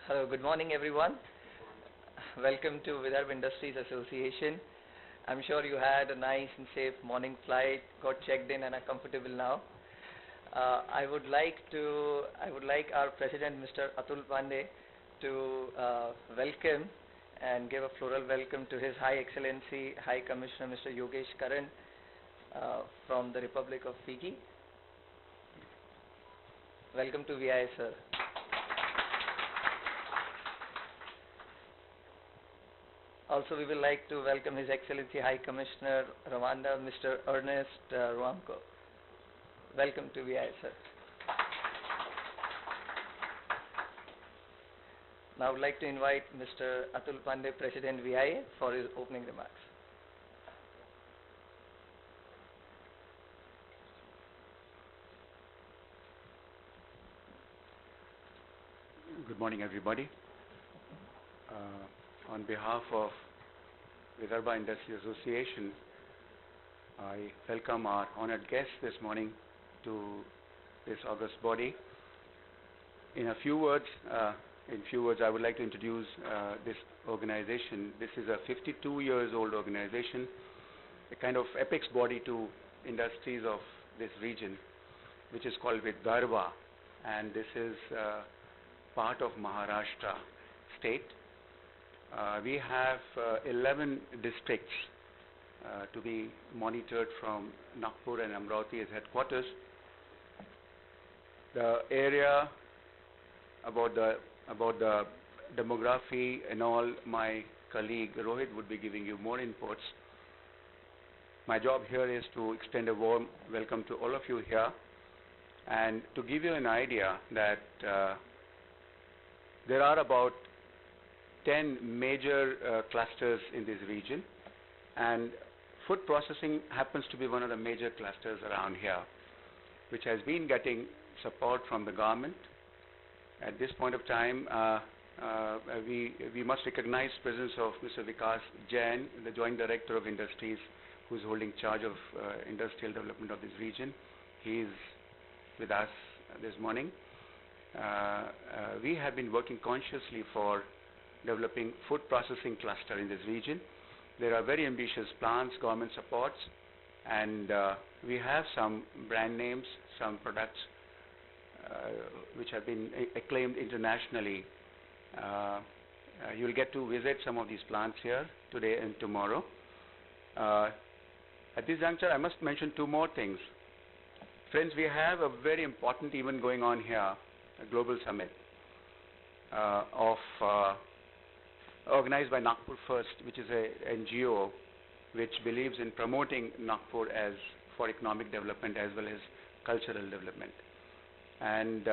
Hello, good morning everyone. Welcome to Vidarbha Industries Association. I'm sure you had a nice and safe morning flight, got checked in and are comfortable now. I would like our President Mr. Atul Pandey to welcome and give a floral welcome to His High Excellency High Commissioner Mr. Yogesh Karan from the Republic of Fiji. Welcome to VI, sir. Also, we would like to welcome His Excellency High Commissioner Rwanda, Mr. Ernest Rwamko. Welcome to VI, sir. Now I would like to invite Mr. Atul Pandey, President VIA, for his opening remarks. Good morning, everybody. On behalf of Vidarbha Industry Association, I welcome our honored guests this morning to this august body. In few words, I would like to introduce this organization. This is a 52 years old organization, a kind of apex body to industries of this region, which is called Vidarbha, and this is part of Maharashtra state. We have 11 districts to be monitored from Nagpur and Amravati as headquarters. The area about the demography and all, my colleague Rohit would be giving you more inputs. My job here is to extend a warm welcome to all of you here and to give you an idea that there are about 10 major clusters in this region, and food processing happens to be one of the major clusters around here, which has been getting support from the government. At this point of time, we must recognize the presence of Mr. Vikas Jain, the Joint Director of Industries, who is holding charge of industrial development of this region. He is with us this morning. We have been working consciously for developing food processing cluster in this region. There are very ambitious plans, government supports, and we have some brand names, some products which have been acclaimed internationally. You will get to visit some of these plants here today and tomorrow. At this juncture, I must mention two more things. Friends, we have a very important event going on here, a global summit organized by Nagpur First, which is a NGO which believes in promoting Nagpur as for economic development as well as cultural development. And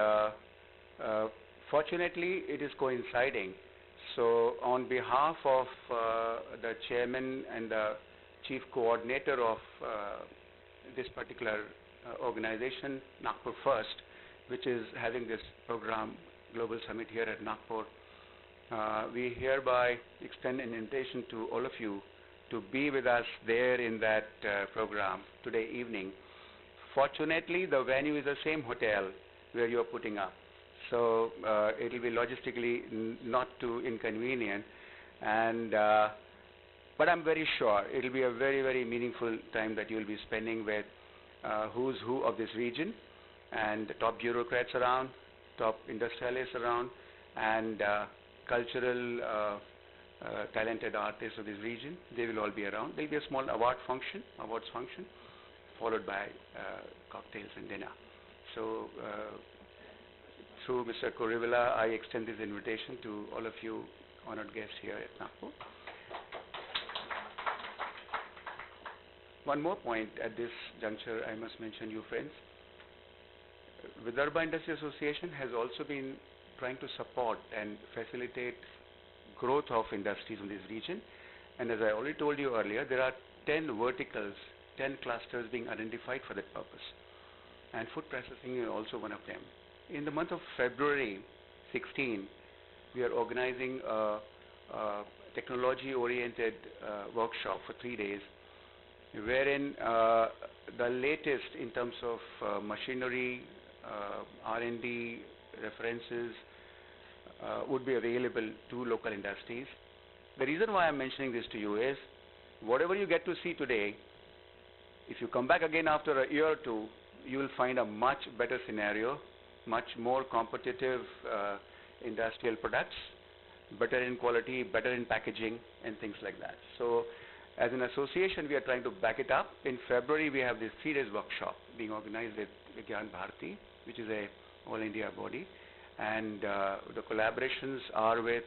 fortunately, it is coinciding. So on behalf of the chairman and the chief coordinator of this particular organization, Nagpur First, which is having this program, Global Summit here at Nagpur, we hereby extend an invitation to all of you to be with us there in that program today evening. Fortunately, the venue is the same hotel where you are putting up, so it will be logistically not too inconvenient, and but I'm very sure it will be a very, very meaningful time that you will be spending with who's who of this region and the top bureaucrats around, top industrialists around, and cultural talented artists of this region. They will all be around. There will be a small awards function, followed by cocktails and dinner. So through Mr. Kurivilla, I extend this invitation to all of you honored guests here at Nagpur. One more point at this juncture I must mention, you friends. Vidarbha Industry Association has also been trying to support and facilitate growth of industries in this region. And as I already told you earlier, there are 10 verticals, 10 clusters being identified for that purpose. And food processing is also one of them. In the month of February 16, we are organizing a technology-oriented workshop for 3 days, wherein the latest in terms of machinery, R&D references, would be available to local industries. The reason why I'm mentioning this to you is, whatever you get to see today, if you come back again after a year or two, you will find a much better scenario, much more competitive industrial products, better in quality, better in packaging, and things like that. So, as an association, we are trying to back it up. In February, we have this 3 days workshop being organized with Vigyan Bharati, which is a all India body, and the collaborations are with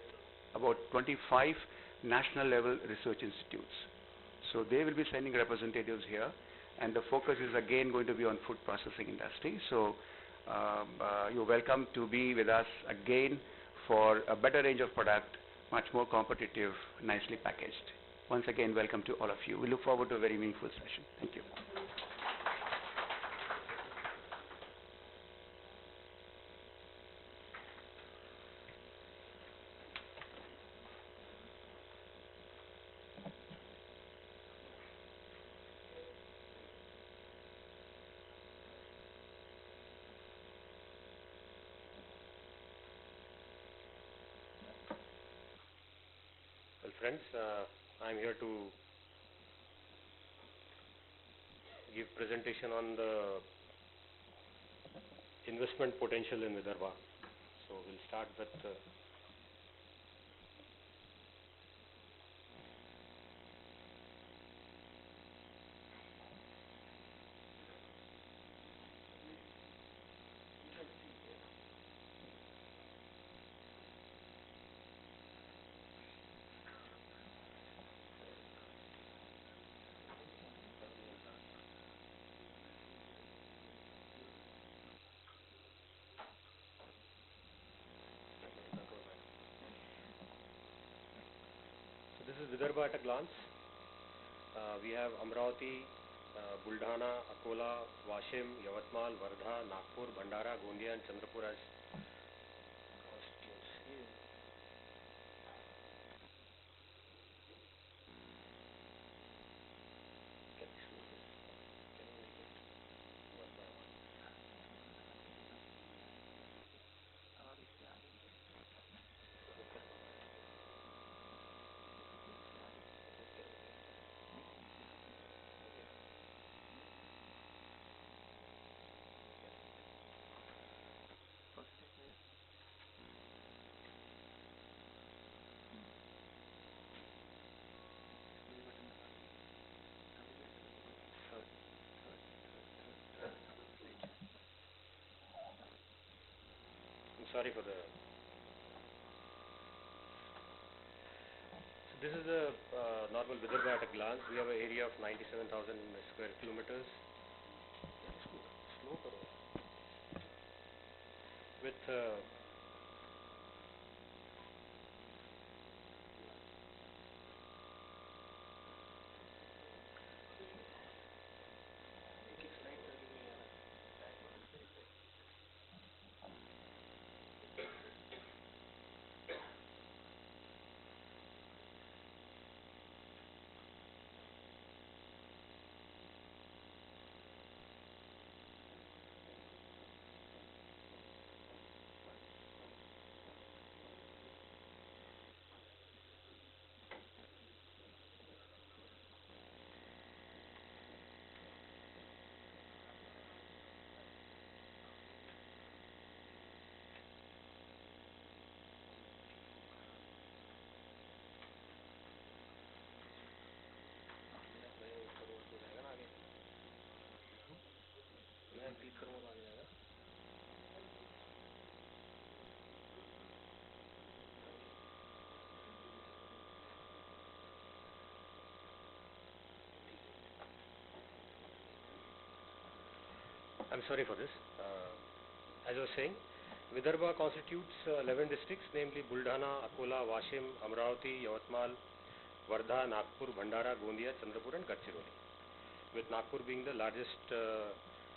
about 25 national level research institutes. So they will be sending representatives here, and the focus is again going to be on food processing industry. So you're welcome to be with us again for a better range of product, much more competitive, nicely packaged. Once again, welcome to all of you. We look forward to a very meaningful session. Thank you. Well, friends, I'm here to give presentation on the investment potential in Vidarbha. So we'll start with this is Vidarbha at a glance. We have Amravati, Buldhana, Akola, Washim, Yavatmal, Wardha, Nagpur, Bhandara, Gondia and Chandrapur as constituencies. Sorry for the. So this is the normal Vidarbha at a glance. We have an area of 97,000 square kilometers. Slow karo. With I'm sorry for this. As I was saying, Vidarbha constitutes 11 districts, namely Buldhana, Akola, Washim, Amravati, Yavatmal, Wardha, Nagpur, Bhandara, Gondia, Chandrapur and Gadchiroli, with Nagpur being the largest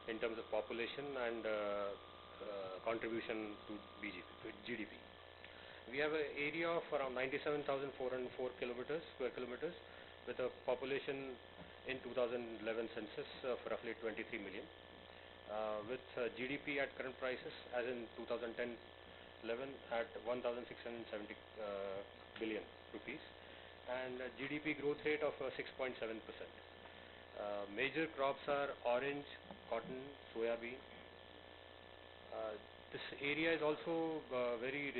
in terms of population and contribution to GDP. We have an area of around 97,404 square kilometers, with a population in 2011 census of roughly 23 million. With GDP at current prices, as in 2010 11 at 1,670 billion rupees, and GDP growth rate of 6.7%. Major crops are orange, cotton, soya bean. This area is also very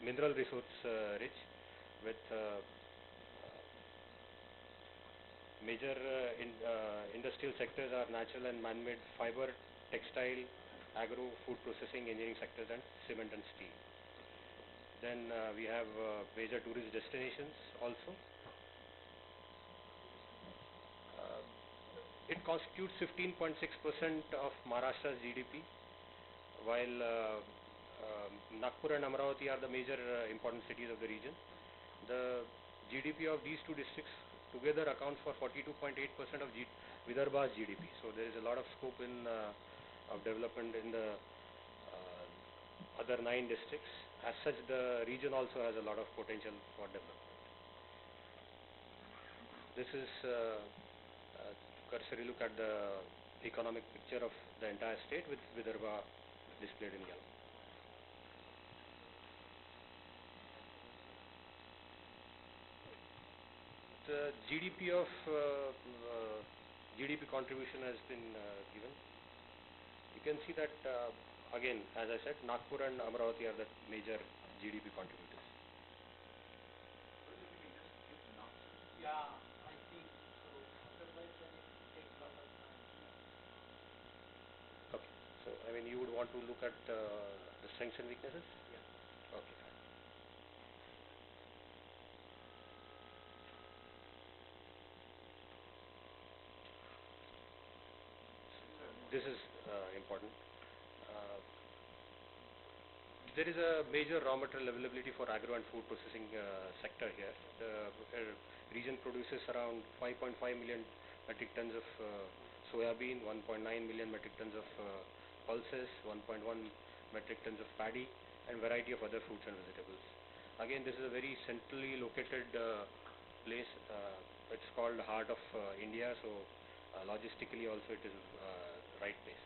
mineral resource rich, with major industrial sectors are natural and man-made fiber, textile, agro, food processing, engineering sectors, and cement and steel. Then we have major tourist destinations also. It constitutes 15.6% of Maharashtra's GDP, while Nagpur and Amravati are the major important cities of the region. The GDP of these two districts together accounts for 42.8% of Vidarbha's GDP. So there is a lot of scope in of development in the other 9 districts. As such, the region also has a lot of potential for development. This is cursory look at the economic picture of the entire state with Vidarbha displayed in yellow. The GDP of GDP contribution has been given. You can see that again, as I said, Nagpur and Amravati are the major GDP contributors. Yeah, I think so. Otherwise, then it takes a lot of time. Okay, so I mean, you would want to look at the strengths and weaknesses? Yeah. Okay, fine. This is important. There is a major raw material availability for agro and food processing sector here. The region produces around 5.5 million metric tons of soya bean, 1.9 million metric tons of pulses, 1.1 metric tons of paddy, and variety of other fruits and vegetables. Again, this is a very centrally located place. It's called the heart of India, so logistically also it is right place.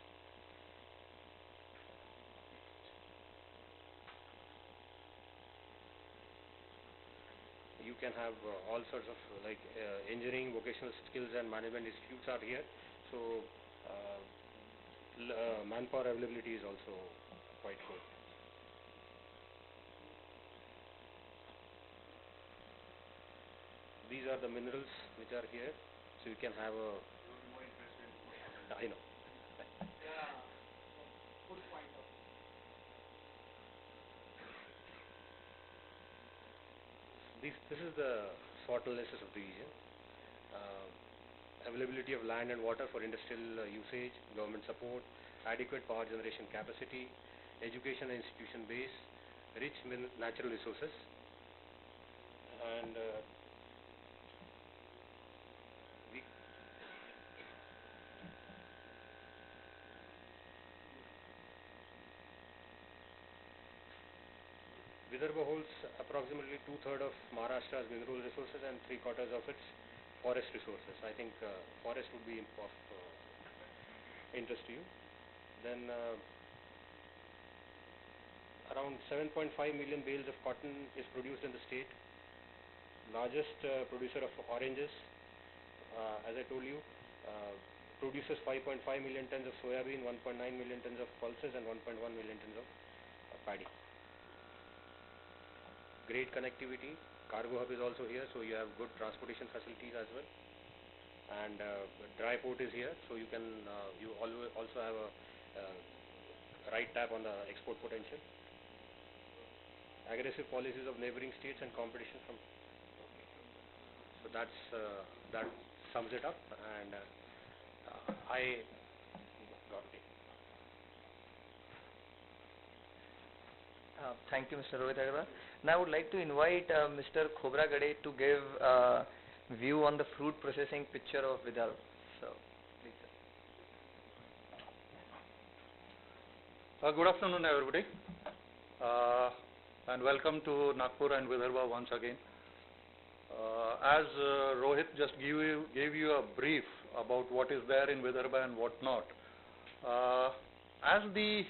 You can have all sorts of engineering, vocational skills and management institutes are here. So manpower availability is also quite good. These are the minerals which are here. So you can have a... I know. Yeah, good point of view. This is the SWOT analysis of the region. Availability of land and water for industrial usage, government support, adequate power generation capacity, education and institution base, rich natural resources, and Vidarbha holds approximately 2/3 of Maharashtra's mineral resources and 3/4 of its forest resources. I think forest would be of interest to you. Then around 7.5 million bales of cotton is produced in the state. Largest producer of oranges, as I told you, produces 5.5 million tons of soya bean, 1.9 million tons of pulses, and 1.1 million tons of paddy. Great connectivity. Cargo hub is also here, so you have good transportation facilities as well. And dry port is here, so you can you also have a right tap on the export potential. Aggressive policies of neighboring states and competition from. So that sums it up, and I got it. Thank you, Mr. Rohit Agarwal. Now I would like to invite Mr. Khobragade to give view on the fruit processing picture of Vidarbha. So, please, sir. Good afternoon, everybody, and welcome to Nagpur and Vidarbha once again. As Rohit just gave you a brief about what is there in Vidarbha and what not. As the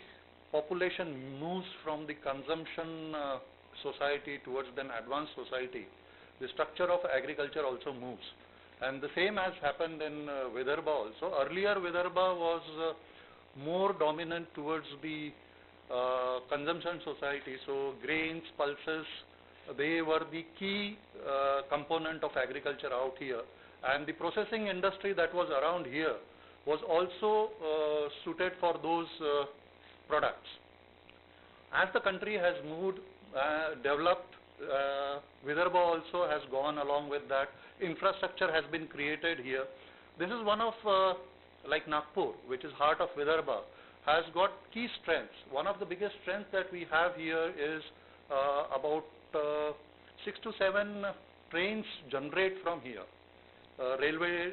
population moves from the consumption society towards an advanced society, the structure of agriculture also moves. And the same has happened in Vidarbha also. Earlier Vidarbha was more dominant towards the consumption society, so grains, pulses, they were the key component of agriculture out here, and the processing industry that was around here was also suited for those products. As the country has moved, developed, Vidarbha also has gone along with that. Infrastructure has been created here. This is one of, like Nagpur, which is heart of Vidarbha, has got key strengths. One of the biggest strengths that we have here is about 6 to 7 trains generate from here. Railway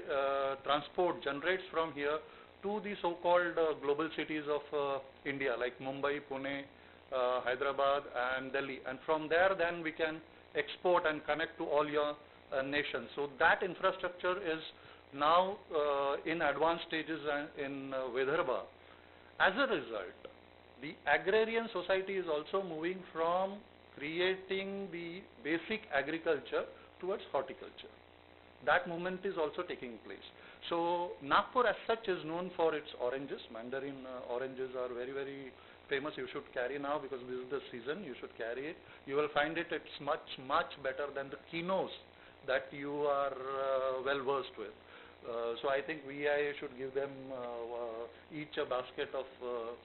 transport generates from here to the so-called global cities of India, like Mumbai, Pune, Hyderabad and Delhi. And from there then we can export and connect to all your nations. So that infrastructure is now in advanced stages in Vidarbha. As a result, the agrarian society is also moving from creating the basic agriculture towards horticulture. That movement is also taking place. So Nagpur as such is known for its oranges. Mandarin oranges are very, very famous. You should carry now because this is the season. You should carry it. You will find it's much, much better than the kinos that you are well versed with. So I think VI should give them each a basket of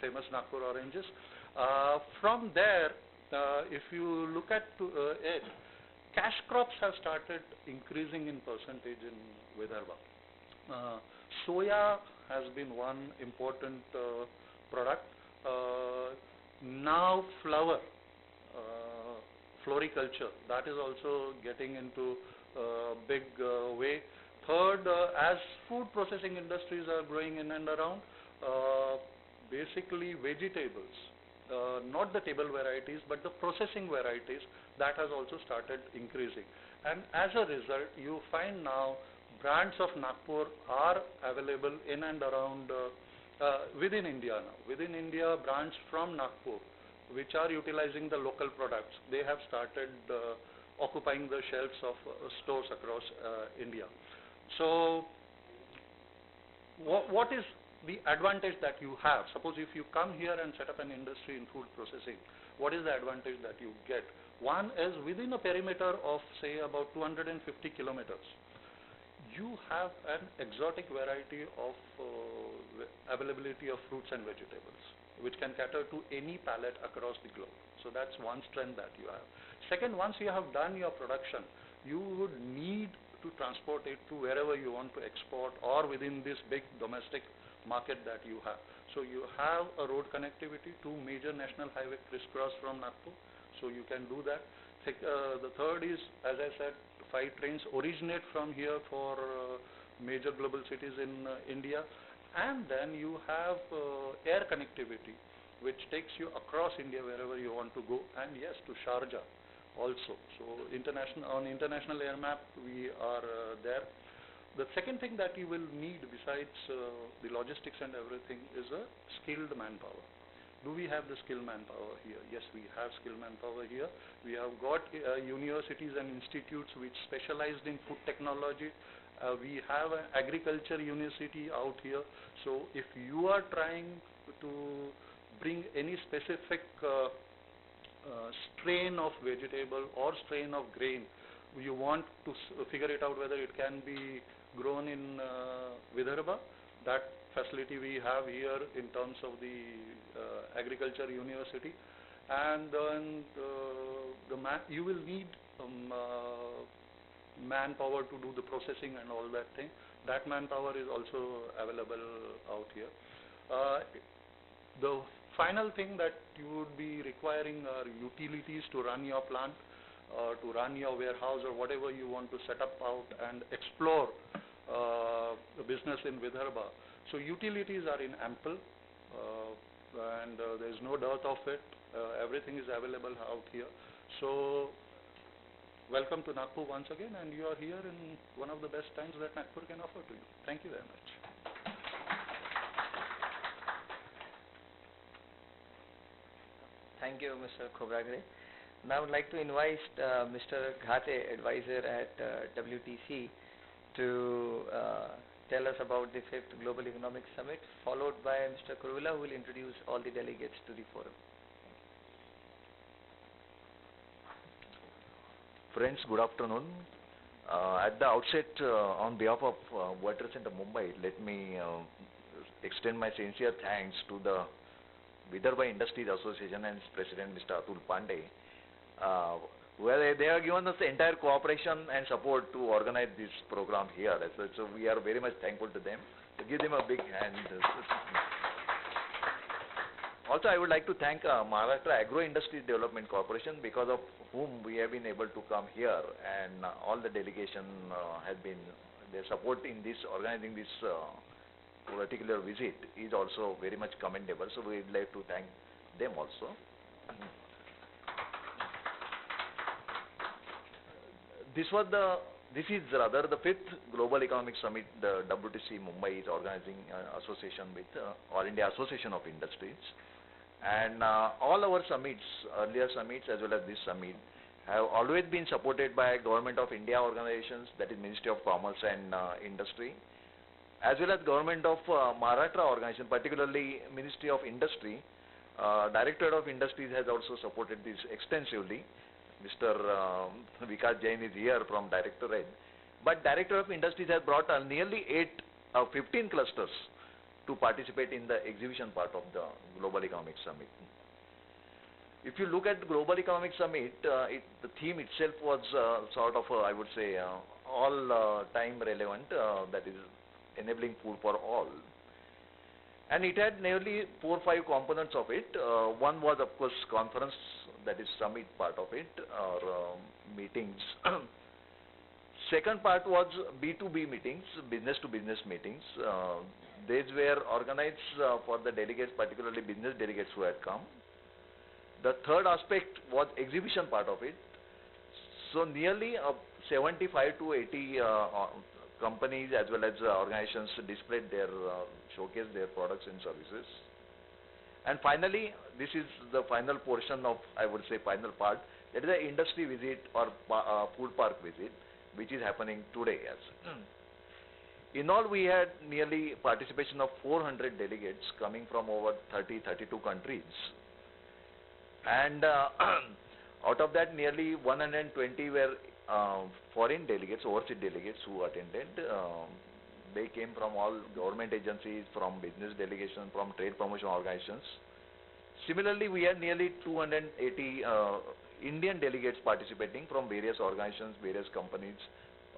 famous Nagpur oranges. From there, if you look at it, cash crops have started increasing in percentage in Vidarbha. Soya has been one important product. Now floriculture, that is also getting into big way. Third, as food processing industries are growing in and around, basically vegetables, not the table varieties, but the processing varieties, that has also started increasing. And as a result, you find now brands of Nagpur are available in and around within India now. Within India, brands from Nagpur, which are utilizing the local products, they have started occupying the shelves of stores across India. So, what is the advantage that you have? Suppose if you come here and set up an industry in food processing, what is the advantage that you get? One is within a perimeter of say about 250 kilometers, you have an exotic variety of availability of fruits and vegetables, which can cater to any palate across the globe. So that's one strength that you have. Second, once you have done your production, you would need to transport it to wherever you want to export or within this big domestic market that you have. So you have a road connectivity, 2 major national highway crisscross from Nagpur, so you can do that. The third is, as I said, 5 trains originate from here for major global cities in India, and then you have air connectivity, which takes you across India wherever you want to go, and yes, to Sharjah also. So on international air map we are there. The second thing that you will need besides the logistics and everything is a skilled manpower. Do we have the skilled manpower here? Yes, we have skilled manpower here. We have got universities and institutes which specialized in food technology. We have an agriculture university out here. So if you are trying to bring any specific strain of vegetable or strain of grain, you want to figure it out whether it can be grown in Vidarbha, that facility we have here in terms of the agriculture university. And then you will need manpower to do the processing and all that thing. That manpower is also available out here. The final thing that you would be requiring are utilities to run your plant, to run your warehouse or whatever you want to set up out and explore the business in Vidarbha. So utilities are in ample and there is no dearth of it. Everything is available out here. So welcome to Nagpur once again, and you are here in one of the best times that Nagpur can offer to you. Thank you very much. Thank you, Mr. Khobragade. Now I would like to invite Mr. Ghate, advisor at WTC, to tell us about the 5th Global Economic Summit, followed by Mr. Kurula, who will introduce all the delegates to the forum. Friends, good afternoon. At the outset, on behalf of World Trade Center Mumbai, let me extend my sincere thanks to the Vidarbha Industries Association and its president, Mr. Atul Pandey, where they have given us the entire cooperation and support to organize this program here. So we are very much thankful to them. So give them a big hand. Also, I would like to thank Maharashtra Agro Industries Development Corporation, because of whom we have been able to come here, and all the delegation has been, their support in this, organizing this particular visit is also very much commendable. So we would like to thank them also. This is rather the 5th Global Economic Summit the WTC Mumbai is organizing association with All India Association of Industries. And all our summits, earlier summits as well as this summit, have always been supported by Government of India organizations, that is Ministry of Commerce and Industry, as well as Government of Maharashtra organization, particularly Ministry of Industry. Directorate of Industries has also supported this extensively. Mr. Vikas Jain is here from Directorate. But Directorate of Industries has brought nearly 15 clusters to participate in the exhibition part of the Global Economic Summit. If you look at the Global Economic Summit, the theme itself was sort of, I would say, all time relevant, that is enabling food for all. And it had nearly 4 or 5 components of it. One was, of course, conference, that is summit part of it, or meetings. Second part was B2B meetings, business to business meetings. These were organized for the delegates, particularly business delegates who had come. The third aspect was exhibition part of it. So nearly 75 to 80 companies as well as organizations displayed their, showcased their products and services. And finally, this is the final portion of, I would say, final part. That is the industry visit or food park visit, which is happening today. In all, we had nearly participation of 400 delegates coming from over 32 countries. And out of that, nearly 120 were foreign delegates, overseas delegates who attended. They came from all government agencies, from business delegation, from trade promotion organizations. Similarly, we had nearly 280 Indian delegates participating from various organizations, various companies,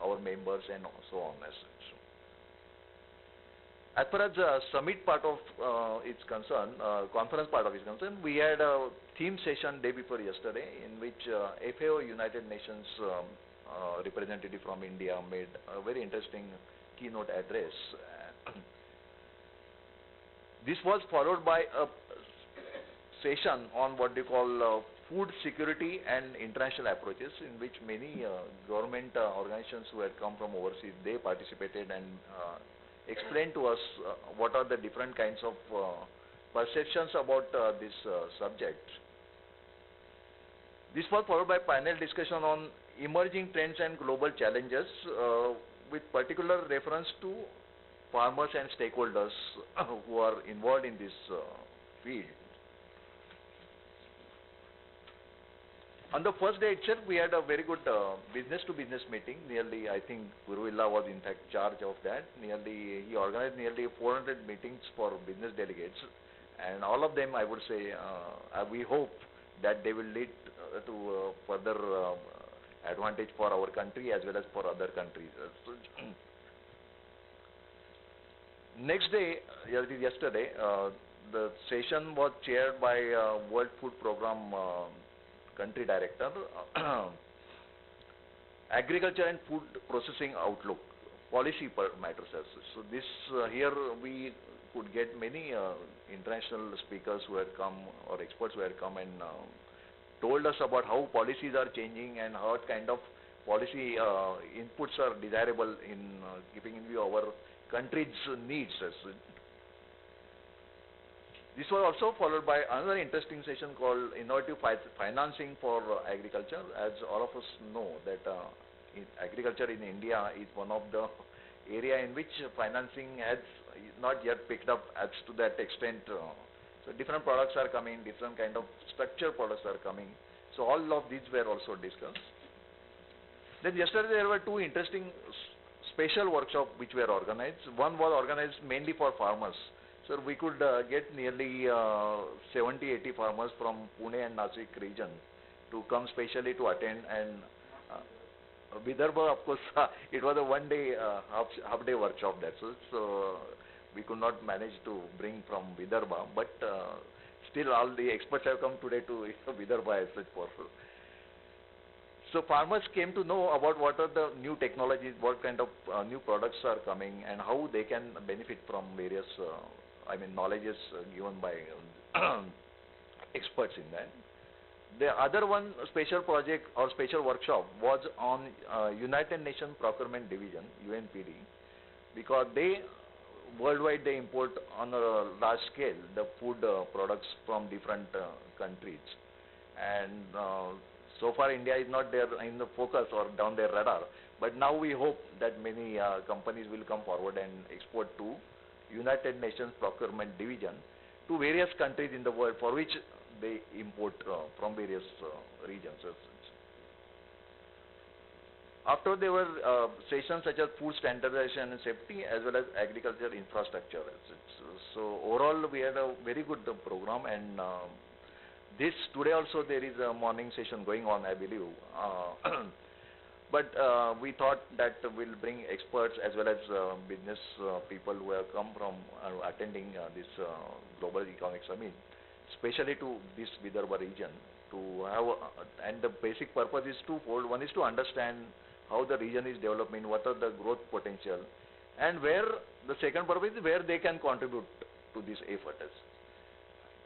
our members, and so on as such. As far as the summit part of is concerned, conference part of is concerned, we had a theme session day before yesterday in which FAO United Nations representative from India made a very interesting keynote address. This was followed by a session on what they call food security and international approaches, in which many government organizations who had come from overseas, they participated and explained to us what are the different kinds of perceptions about this subject. This was followed by panel discussion on emerging trends and global challenges with particular reference to farmers and stakeholders who are involved in this field. On the first day itself, we had a very good business-to-business meeting. Nearly, I think Guruvilla was in fact charge of that. He organized nearly 400 meetings for business delegates, and all of them, I would say, we hope that they will lead to further advantage for our country as well as for other countries. Next day, yesterday, the session was chaired by World Food Program Country Director, Agriculture and Food Processing Outlook, Policy Matters. So this here we could get many international speakers who had come, or experts who had come and told us about how policies are changing and what kind of policy inputs are desirable in keeping in view our country's needs. This was also followed by another interesting session called Innovative Financing for Agriculture. As all of us know that agriculture in India is one of the area in which financing has not yet picked up as to that extent. So different products are coming, different kind of structured products are coming. So all of these were also discussed. Then yesterday there were two interesting special workshops which were organized. One was organized mainly for farmers. So we could get nearly 70-80 farmers from Pune and Nasik region to come specially to attend, and Vidarbha, of course, it was a one-day, half-day workshop. That's it. So we could not manage to bring from Vidarbha, but still all the experts have come today to Vidarbha as such for. So farmers came to know about what are the new technologies, what kind of new products are coming, and how they can benefit from various, knowledges given by experts in that. The other one special project or special workshop was on United Nations Procurement Division, UNPD, because worldwide they import on a large scale the food products from different countries, and so far India is not there in the focus or down their radar, but now we hope that many companies will come forward and export to United Nations Procurement Division to various countries in the world for which they import from various regions. After there were sessions such as food standardization and safety as well as agriculture infrastructure. So overall we had a very good program, and today also there is a morning session going on, I believe. But we thought that we'll bring experts as well as business people who have come from attending this Global Economic Summit, especially to this Vidarbha region, to have, and the basic purpose is twofold. One is to understand how the region is developing, what are the growth potential, and where the second purpose is where they can contribute to this effort.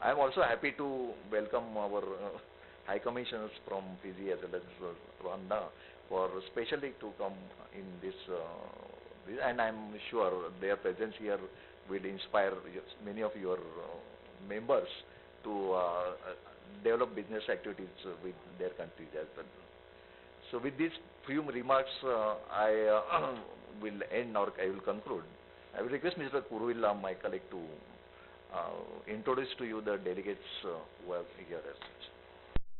I am also happy to welcome our High Commissioners from Fiji as well as Rwanda for specially to come in this, and I am sure their presence here will inspire many of your members to develop business activities with their countries as well. So with these few remarks, I will end, or I will conclude. I will request Mr. Kuruvilla, my colleague, to introduce to you the delegates who are here as such.